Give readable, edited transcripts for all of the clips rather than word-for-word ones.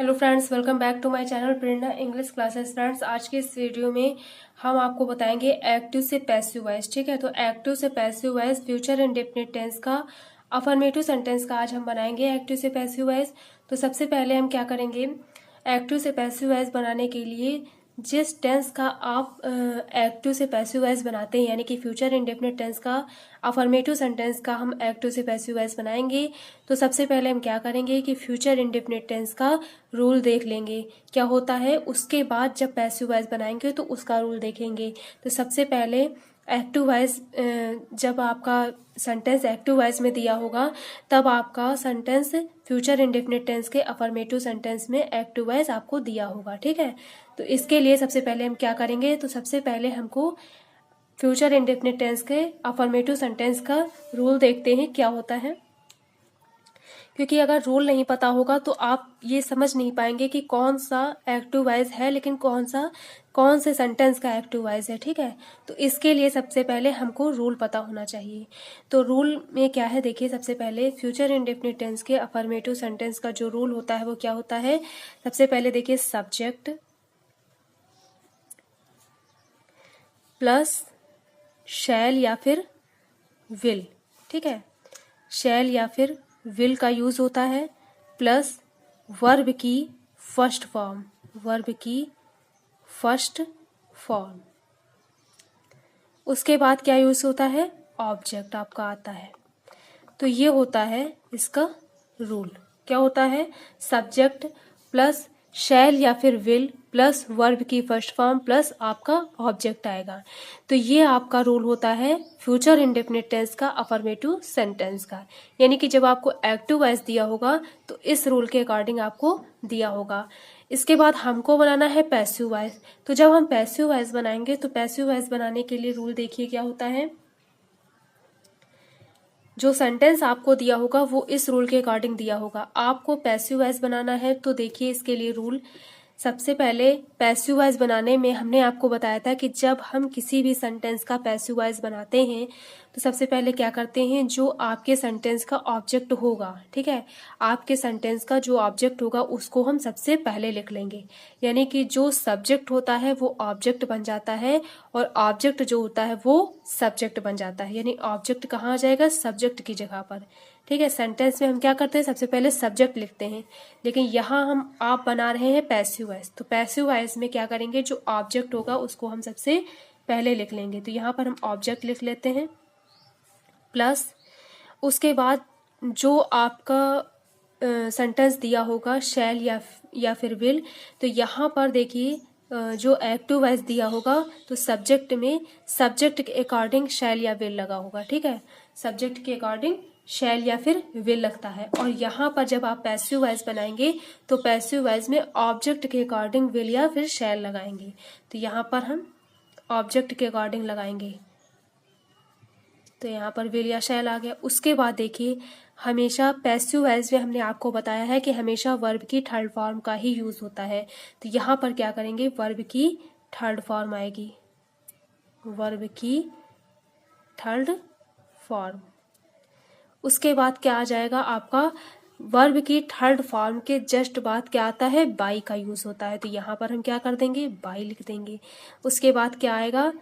Hello friends, welcome back to my channel Prerna English classes. Friends, आज के इस video में हम आपको बताएंगे एक्टिव से पैसिव वॉइस। ठीक है, तो एक्टिव से passive voice future indefinite tense का अफर्मेटिव सेंटेंस का आज हम बनाएंगे एक्टिव से पैसिव वॉइस। तो सबसे पहले हम क्या करेंगे, एक्टिव से पैसिव वॉइस बनाने के लिए जिस टेंस का आप एक्टिव से पैसिव वॉइस बनाते हैं, यानी कि फ्यूचर इंडेफिनिट टेंस का अफर्मेटिव सेंटेंस का हम एक्टिव से पैसिव वॉइस बनाएंगे। तो सबसे पहले हम क्या करेंगे कि फ्यूचर इंडेफिनिट टेंस का रूल देख लेंगे क्या होता है, उसके बाद जब पैसिव वॉइस बनाएंगे तो उसका रूल देखेंगे। तो सबसे पहले एक्टिव वॉइस, जब आपका सेंटेंस एक्टिव वॉइस में दिया होगा तब आपका सेंटेंस फ्यूचर इंडेफिनिट टेंस के अफर्मेटिव सेंटेंस में एक्टिव वॉइस आपको दिया होगा। ठीक है, तो इसके लिए सबसे पहले हम क्या करेंगे, तो सबसे पहले हमको फ्यूचर इंडेफिनिट टेंस के अफर्मेटिव सेंटेंस का रूल देखते हैं क्या होता है। क्योंकि अगर रूल नहीं पता होगा तो आप ये समझ नहीं पाएंगे कि कौन सा एक्टिव वॉइस है, लेकिन कौन से सेंटेंस का एक्टिव वॉइस है। ठीक है, तो इसके लिए सबसे पहले हमको रूल पता होना चाहिए। तो रूल में क्या है, देखिए सबसे पहले फ्यूचर इंडेफिनिट टेंस के अफर्मेटिव सेंटेंस का जो रूल होता है वो क्या होता है। सबसे पहले देखिए, सब्जेक्ट प्लस शैल या फिर विल। ठीक है, शैल या फिर विल का यूज होता है, प्लस वर्ब की फर्स्ट फॉर्म, वर्ब की फर्स्ट फॉर्म। उसके बाद क्या यूज होता है, ऑब्जेक्ट आपका आता है। तो ये होता है इसका रूल। क्या होता है, सब्जेक्ट प्लस शैल या फिर विल प्लस वर्ब की फर्स्ट फॉर्म प्लस आपका ऑब्जेक्ट आएगा। तो ये आपका रूल होता है फ्यूचर इंडेफिनिट टेंस का अफर्मेटिव सेंटेंस का। यानी कि जब आपको एक्टिव वॉइस दिया होगा तो इस रूल के अकॉर्डिंग आपको दिया होगा। इसके बाद हमको बनाना है पैसिव वॉइस। तो जब हम पैसिव वॉइस बनाएंगे तो पैसिव वॉइस बनाने के लिए रूल देखिए क्या होता है। जो सेंटेंस आपको दिया होगा वो इस रूल के अकॉर्डिंग दिया होगा। आपको पैसिव वॉइस बनाना है तो देखिए इसके लिए रूल। सबसे पहले पैसिव वॉइस बनाने में हमने आपको बताया था कि जब हम किसी भी सेंटेंस का पैसिव वॉइस बनाते हैं तो सबसे पहले क्या करते हैं, जो आपके सेंटेंस का ऑब्जेक्ट होगा, ठीक है, आपके सेंटेंस का जो ऑब्जेक्ट होगा उसको हम सबसे पहले लिख लेंगे। यानी कि जो सब्जेक्ट होता है वो ऑब्जेक्ट बन जाता है और ऑब्जेक्ट जो होता है वो सब्जेक्ट बन जाता है। यानी ऑब्जेक्ट कहाँ आ जाएगा, सब्जेक्ट की जगह पर। ठीक है, सेंटेंस में हम क्या करते हैं, सबसे पहले सब्जेक्ट लिखते हैं, लेकिन यहाँ आप बना रहे हैं पैसिव वॉइस। तो पैसिव वॉइस में क्या करेंगे, जो ऑब्जेक्ट होगा उसको हम सबसे पहले लिख लेंगे। तो यहाँ पर हम ऑब्जेक्ट लिख लेते हैं, प्लस उसके बाद जो आपका सेंटेंस दिया होगा शैल या फिर विल, तो यहाँ पर देखिए जो एक्टिव वॉइस दिया होगा तो सब्जेक्ट में सब्जेक्ट के अकॉर्डिंग शैल या विल लगा होगा। ठीक है, सब्जेक्ट के अकॉर्डिंग शैल या फिर विल लगता है। और यहाँ पर जब आप पैसिव वॉइस बनाएंगे तो पैसिव वॉइस में ऑब्जेक्ट के अकॉर्डिंग विल या फिर शैल लगाएंगे। तो यहाँ पर हम ऑब्जेक्ट के अकॉर्डिंग लगाएंगे, तो यहाँ पर विल या शैल आ गया। उसके बाद देखिए, हमेशा पैसिव वॉइस में हमने आपको बताया है कि हमेशा वर्ब की थर्ड फॉर्म का ही यूज होता है। तो यहाँ पर क्या करेंगे, वर्ब की थर्ड फॉर्म आएगी, वर्ब की थर्ड फॉर्म। उसके बाद क्या आ जाएगा, आपका वर्ब की थर्ड फॉर्म के जस्ट बाद क्या आता है, बाई का यूज होता है। तो यहाँ पर हम क्या कर देंगे, बाई लिख देंगे। उसके बाद क्या आएगा,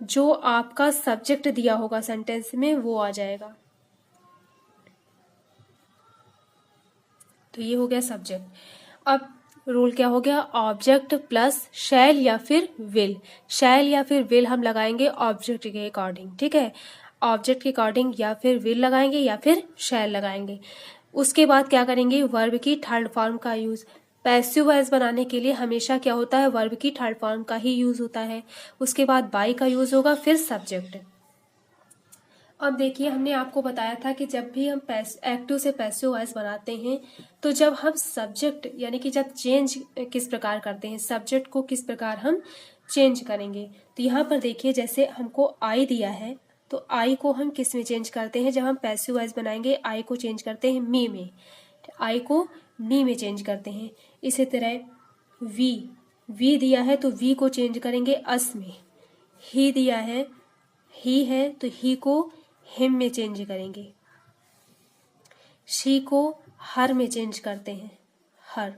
जो आपका सब्जेक्ट दिया होगा सेंटेंस में वो आ जाएगा। तो ये हो गया सब्जेक्ट। अब रूल क्या हो गया, ऑब्जेक्ट प्लस शैल या फिर विल। शैल या फिर विल हम लगाएंगे ऑब्जेक्ट के अकॉर्डिंग। ठीक है, ऑब्जेक्ट के अकॉर्डिंग या फिर विल लगाएंगे या फिर शैल लगाएंगे। उसके बाद क्या करेंगे, वर्ब की थर्ड फॉर्म का यूज। पैसिव वॉइस बनाने के लिए हमेशा क्या होता है, वर्ब की थर्ड फॉर्म का ही यूज होता है। उसके बाद बाई का यूज होगा, फिर सब्जेक्ट। अब देखिए, हमने आपको बताया था कि जब भी हम एक्टिव से पैसिव वॉइस बनाते हैं तो जब हम सब्जेक्ट यानी कि जब चेंज किस प्रकार करते हैं, सब्जेक्ट को किस प्रकार हम चेंज करेंगे। तो यहाँ पर देखिए, जैसे हमको आई दिया है तो आई को हम किस में चेंज करते हैं, जब हम पैसिव वॉइस बनाएंगे आई को चेंज करते हैं मी में, आई को मी में चेंज करते हैं। इसी तरह वी दिया है तो वी को चेंज करेंगे अस में। ही दिया है, ही है तो ही को हिम में चेंज करेंगे। शी को हर में चेंज करते हैं, हर।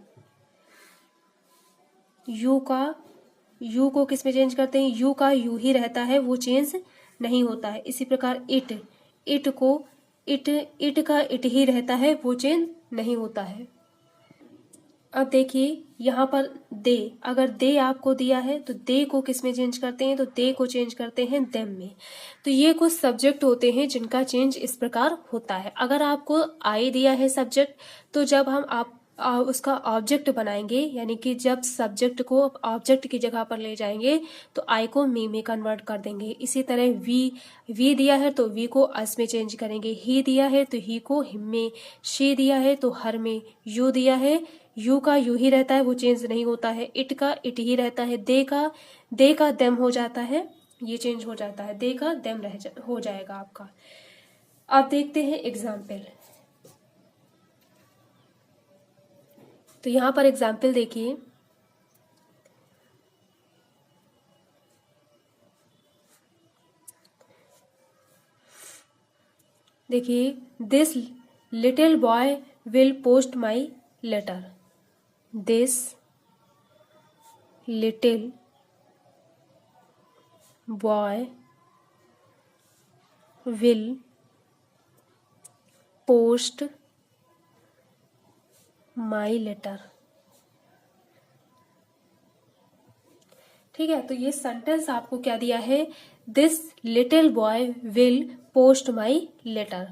यू को किस में चेंज करते हैं, यू का यू ही रहता है, वो चेंज नहीं होता है। इसी प्रकार इट का इट ही रहता है, वो चेंज नहीं होता है। अब देखिए यहाँ पर दे, अगर दे आपको दिया है तो दे को किस में चेंज करते हैं, तो दे को चेंज करते हैं देम में। तो ये कुछ सब्जेक्ट होते हैं जिनका चेंज इस प्रकार होता है। अगर आपको आई दिया है सब्जेक्ट, तो जब हम उसका ऑब्जेक्ट बनाएंगे, यानी कि जब सब्जेक्ट को ऑब्जेक्ट की जगह पर ले जाएंगे तो आई को मी में कन्वर्ट कर देंगे। इसी तरह वी दिया है तो वी को अस में चेंज करेंगे, ही दिया है तो ही को हिम में, शी दिया है तो हर में, यू दिया है यू का यू ही रहता है, वो चेंज नहीं होता है, इट का इट ही रहता है, दे का देम हो जाता है, ये चेंज हो जाता है, दे का देम हो जाएगा आपका। अब देखते हैं एग्जाम्पल। तो यहां पर एग्जाम्पल देखिए, this little boy will post my letter. This little boy will post my letter. ठीक है, तो ये सेंटेंस आपको क्या दिया है, this little boy will post my letter.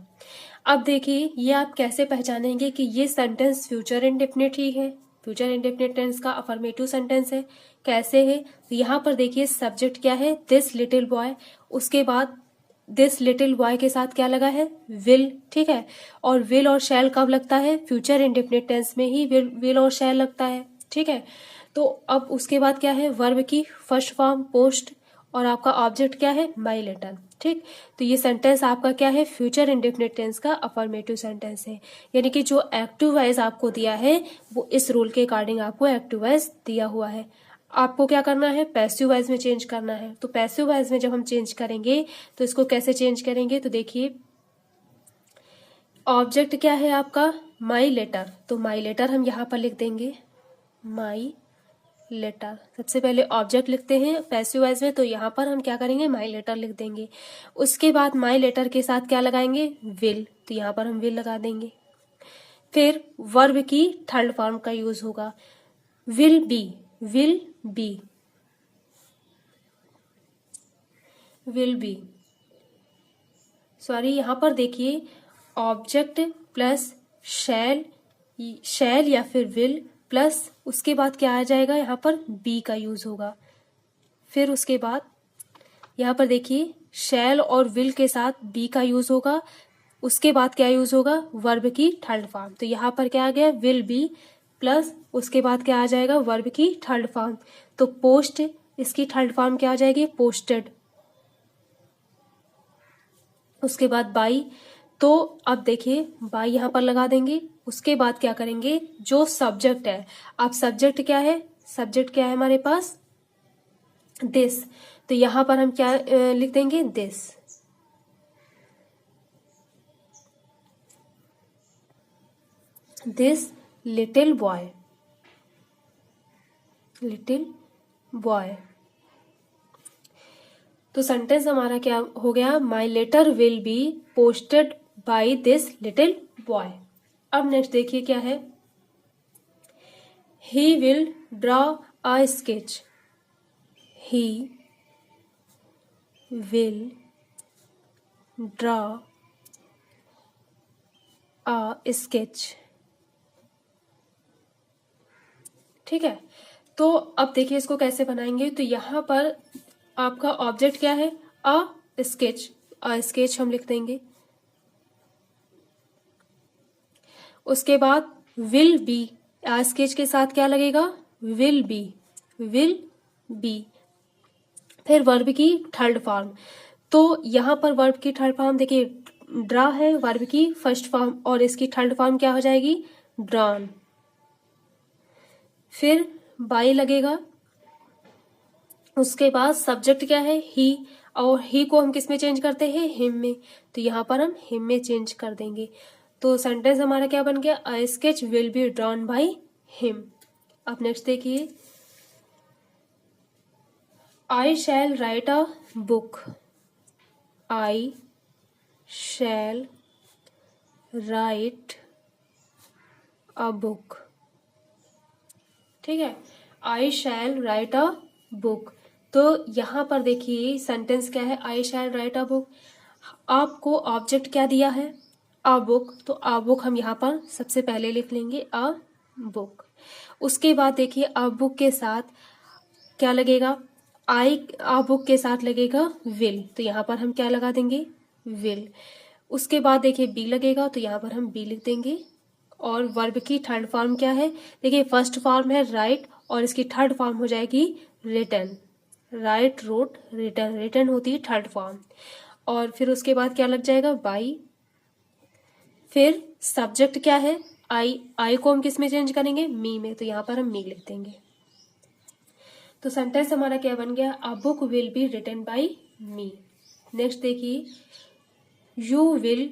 अब देखिए ये आप कैसे पहचानेंगे कि ये सेंटेंस फ्यूचर इंडेफिनिट ही है, फ्यूचर इंडेफिनिट टेंस का अफर्मेटिव सेंटेंस है। कैसे है, तो यहाँ पर देखिए सब्जेक्ट क्या है, दिस लिटिल बॉय, उसके बाद दिस लिटिल बॉय के साथ क्या लगा है, विल। ठीक है, और विल और शैल कब लगता है, फ्यूचर इंडेफिनिट टेंस में ही विल और शैल लगता है। ठीक है, तो अब उसके बाद क्या है, वर्ब की फर्स्ट फॉर्म पोस्ट, और आपका ऑब्जेक्ट क्या है, माई लेटर। ठीक, तो ये सेंटेंस आपका क्या है, फ्यूचर इंडेफिनिट टेंस का अफर्मेटिव सेंटेंस है। यानी कि जो एक्टिव वॉइस आपको दिया है वो इस रूल के अकॉर्डिंग आपको एक्टिव वॉइस दिया हुआ है। आपको क्या करना है, पैसिव वॉइस में चेंज करना है। तो पैसिव वॉइस में जब हम चेंज करेंगे तो इसको कैसे चेंज करेंगे, तो देखिए ऑब्जेक्ट क्या है आपका, माई लेटर, तो माई लेटर हम यहाँ पर लिख देंगे, माई लेटर। सबसे पहले ऑब्जेक्ट लिखते हैं पैसिव वॉइस में, तो यहाँ पर हम क्या करेंगे, माई लेटर लिख देंगे। उसके बाद माई लेटर के साथ क्या लगाएंगे, विल, तो यहाँ पर हम विल लगा देंगे। फिर वर्ब की थर्ड फॉर्म का यूज होगा, will be, will be, will be, sorry यहाँ पर देखिए ऑब्जेक्ट प्लस शैल या फिर विल प्लस उसके बाद क्या आ जाएगा, यहाँ पर बी का यूज होगा। फिर उसके बाद यहाँ पर देखिए शैल और विल के साथ बी का यूज होगा। उसके बाद क्या यूज होगा, वर्ब की थर्ड फॉर्म। तो यहाँ पर क्या आ गया, विल बी प्लस उसके बाद क्या आ जाएगा, वर्ब की थर्ड फॉर्म। तो पोस्ट, इसकी थर्ड फॉर्म क्या आ जाएगी, पोस्टेड। उसके बाद बाई, तो अब देखिए बाई यहाँ पर लगा देंगे। उसके बाद क्या करेंगे, जो सब्जेक्ट है, अब सब्जेक्ट क्या है, सब्जेक्ट क्या है हमारे पास, दिस, तो यहां पर हम क्या लिख देंगे, this, this little boy, little boy. तो सेंटेंस हमारा क्या हो गया, my letter will be posted by this little boy. अब नेक्स्ट देखिए क्या है, he will draw a sketch, he will draw a sketch. ठीक है, तो अब देखिए इसको कैसे बनाएंगे, तो यहां पर आपका ऑब्जेक्ट क्या है, अ स्केच, अ स्केच हम लिख देंगे। उसके बाद विल बी, अ स्केच के साथ क्या लगेगा, विल बी, विल बी। फिर वर्ब की थर्ड फॉर्म, तो यहां पर वर्ब की थर्ड फॉर्म देखिए ड्रा है, वर्ब की फर्स्ट फॉर्म, और इसकी थर्ड फॉर्म क्या हो जाएगी, ड्रॉन। फिर बाई लगेगा। उसके बाद सब्जेक्ट क्या है, ही, और ही को हम किस में चेंज करते हैं, हिम में, तो यहाँ पर हम हिम में चेंज कर देंगे। तो सेंटेंस हमारा क्या बन गया, a sketch will be drawn by him. अब नेक्स्ट देखिए, I shall write a book, I shall write a book, ठीक है, आई शैल राइट अ बुक। तो यहाँ पर देखिए सेंटेंस क्या है, आई शैल राइट अ बुक। आपको ऑब्जेक्ट क्या दिया है, अ बुक, तो अ बुक हम यहाँ पर सबसे पहले लिख लेंगे, अ बुक। उसके बाद देखिए अ बुक के साथ क्या लगेगा, आई अ बुक के साथ लगेगा विल, तो यहाँ पर हम क्या लगा देंगे, विल। उसके बाद देखिए बी लगेगा, तो यहाँ पर हम बी लिख देंगे। और वर्ब की थर्ड फॉर्म क्या है, देखिए फर्स्ट फॉर्म है राइट और इसकी थर्ड फॉर्म हो जाएगी written, write wrote written, written होती है थर्ड फॉर्म। और फिर उसके बाद क्या लग जाएगा, बाई। फिर सब्जेक्ट क्या है, आई, आई को हम किस में चेंज करेंगे, मी में, तो यहाँ पर हम मी लिख देंगे। तो सेंटेंस हमारा क्या बन गया, a book will be written by me. Next देखिए, you will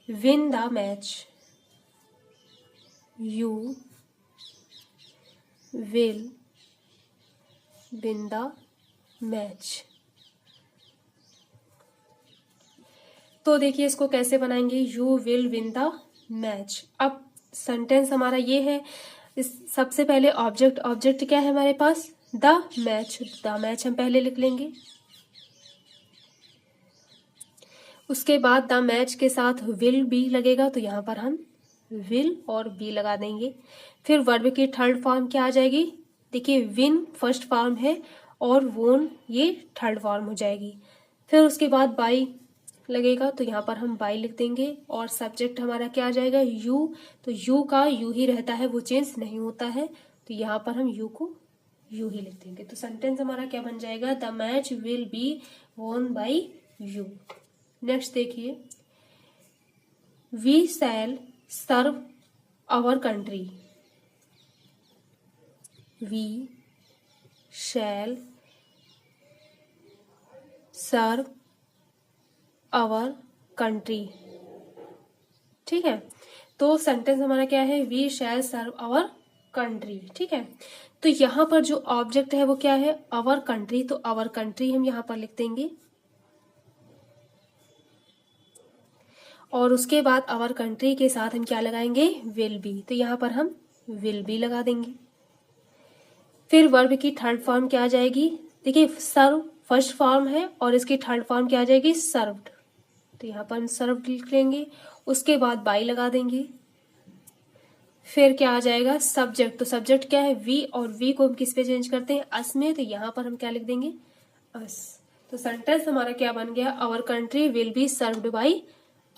win the match, you will win the match. तो देखिए इसको कैसे बनाएंगे, you will win the match. अब सेंटेंस हमारा ये है, इस सबसे पहले ऑब्जेक्ट, ऑब्जेक्ट क्या है हमारे पास, द मैच, द मैच हम पहले लिख लेंगे। उसके बाद द मैच के साथ विल बी लगेगा, तो यहाँ पर हम विल और बी लगा देंगे। फिर वर्ब की थर्ड फॉर्म क्या आ जाएगी, देखिए विन फर्स्ट फॉर्म है और वोन ये थर्ड फॉर्म हो जाएगी। फिर उसके बाद बाई लगेगा, तो यहाँ पर हम बाई लिख देंगे। और सब्जेक्ट हमारा क्या आ जाएगा, यू, तो यू का यू ही रहता है, वो चेंज नहीं होता है, तो यहाँ पर हम यू को यू ही लिख देंगे। तो सेंटेंस हमारा क्या बन जाएगा, the match will be won by you. Next देखिए, we shall serve our country, we shall serve our country, ठीक है। तो सेंटेंस हमारा क्या है, we shall serve our country, ठीक है। तो यहाँ पर जो ऑब्जेक्ट है वो क्या है, आवर कंट्री, तो आवर कंट्री हम यहाँ पर लिख देंगे। और उसके बाद आवर कंट्री के साथ हम क्या लगाएंगे, विल बी, तो यहाँ पर हम विल बी लगा देंगे। फिर वर्ब की थर्ड फॉर्म क्या आ जाएगी, देखिए सर्व फर्स्ट फॉर्म है और इसकी थर्ड फॉर्म क्या आ जाएगी, सर्व्ड, तो यहाँ पर हम सर्व्ड लिख लेंगे। उसके बाद बाई लगा देंगे। फिर क्या आ जाएगा, सब्जेक्ट, तो सब्जेक्ट क्या है, वी, और वी को हम किस पे चेंज करते हैं, अस में, तो यहाँ पर हम क्या लिख देंगे, अस। तो सेंटेंस हमारा क्या बन गया, our country will be served by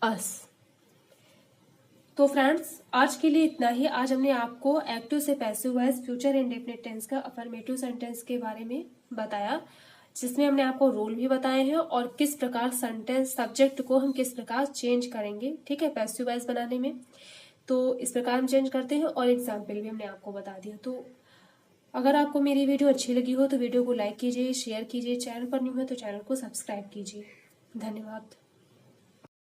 us. तो फ्रेंड्स आज के लिए इतना ही। आज हमने आपको एक्टिव से passive voice, future indefinite tense का अफर्मेटिव सेंटेंस के बारे में बताया, जिसमें हमने आपको रूल भी बताए हैं और किस प्रकार सेंटेंस सब्जेक्ट को हम किस प्रकार चेंज करेंगे, ठीक है, पैसिव वॉइस बनाने में। तो इस प्रकार हम चेंज करते हैं और एग्जाम्पल भी हमने आपको बता दिया। तो अगर आपको मेरी वीडियो अच्छी लगी हो तो वीडियो को लाइक कीजिए, शेयर कीजिए, चैनल पर न्यू है तो चैनल को सब्सक्राइब कीजिए। धन्यवाद।